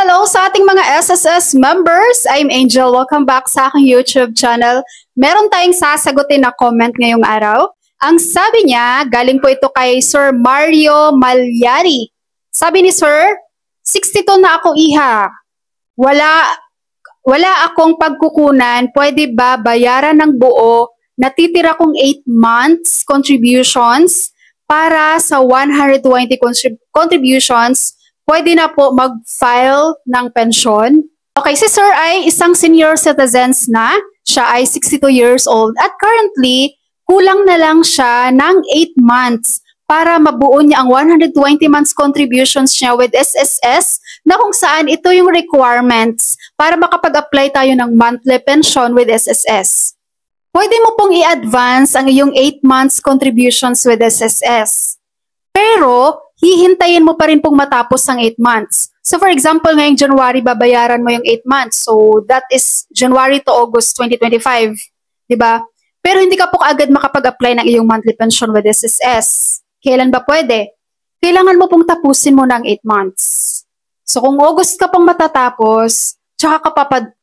Hello sa ating mga SSS members. I'm Angel. Welcome back sa aking YouTube channel. Meron tayong sasagutin na comment ngayong araw. Ang sabi niya, galing po ito kay Sir Mario Malyari. Sabi ni Sir, 62 na ako iha. Wala akong pagkukunan. Pwede ba bayaran ng buo? Natitira kong 8 months contributions para sa 120 contributions. Pwede na po mag-file ng pensyon. Okay, si Sir ay isang senior citizens na. Siya ay 62 years old at currently, kulang na lang siya ng 8 months para mabuo niya ang 120 months contributions niya with SSS na kung saan ito yung requirements para makapag-apply tayo ng monthly pension with SSS. Pwede mo pong i-advance ang iyong 8 months contributions with SSS. Pero, hihintayin mo pa rin pong matapos ang 8 months. So for example, ngayong January, babayaran mo yung 8 months. So that is January to August 2025. Diba? Pero hindi ka po kaagad makapag-apply ng iyong monthly pension with SSS. Kailan ba pwede? Kailangan mo pong tapusin mo ng 8 months. So kung August ka pong matatapos, tsaka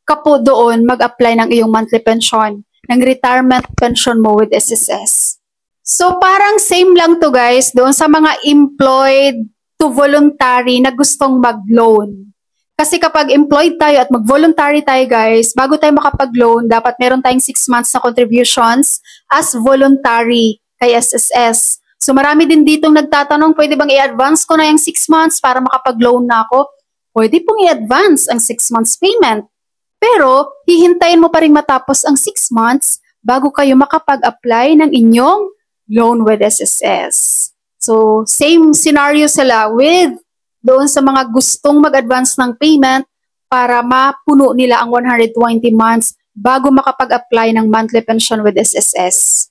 ka po doon mag-apply ng iyong monthly pension, ng retirement pension mo with SSS. So parang same lang to guys doon sa mga employed to voluntary na gustong mag-loan. Kasi kapag employed tayo at mag-voluntary tayo guys, bago tayo makapag-loan, dapat meron tayong 6 months na contributions as voluntary kay SSS. So marami din ditong nagtatanong, pwede bang i-advance ko na yung 6 months para makapag-loan na ako? Pwede pong i-advance ang 6 months payment. Pero hihintayin mo pa rin matapos ang 6 months bago kayo makapag-apply ng inyong loan with SSS. So, same scenario sila with doon sa mga gustong mag-advance ng payment para mapuno nila ang 120 months bago makapag-apply ng monthly pension with SSS.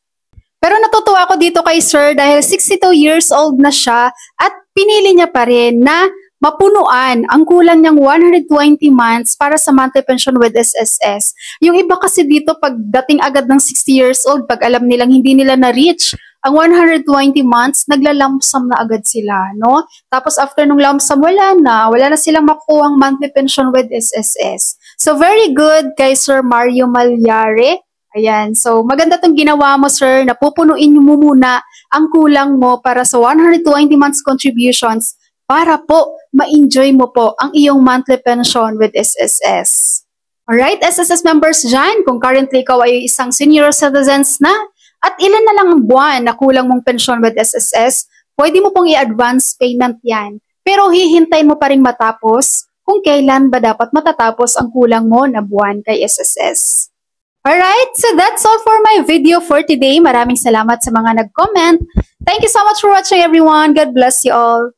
Pero natutuwa ako dito kay Sir dahil 62 years old na siya at pinili niya pa rin na mapunuan ang kulang niyang 120 months para sa monthly pension with SSS. Yung iba kasi dito pagdating agad ng 60 years old, pag alam nilang hindi nila na-reach ang 120 months, nagla-lump sum na agad sila, no? Tapos after nung lump sum, wala na silang makuhang monthly pension with SSS. So very good kay Sir Mario Malyari. Ayan, so maganda tong ginawa mo Sir, napupunuin mo muna ang kulang mo para sa 120 months contributions para po ma-enjoy mo po ang iyong monthly pension with SSS. Alright, SSS members dyan, kung currently ikaw ay isang senior citizens na, at ilan na lang ang buwan na kulang mong pensyon with SSS, pwede mo pong i-advance payment yan. Pero hihintayin mo pa rin matapos kung kailan ba dapat matatapos ang kulang mo na buwan kay SSS. Alright, so that's all for my video for today. Maraming salamat sa mga nag-comment. Thank you so much for watching everyone. God bless you all.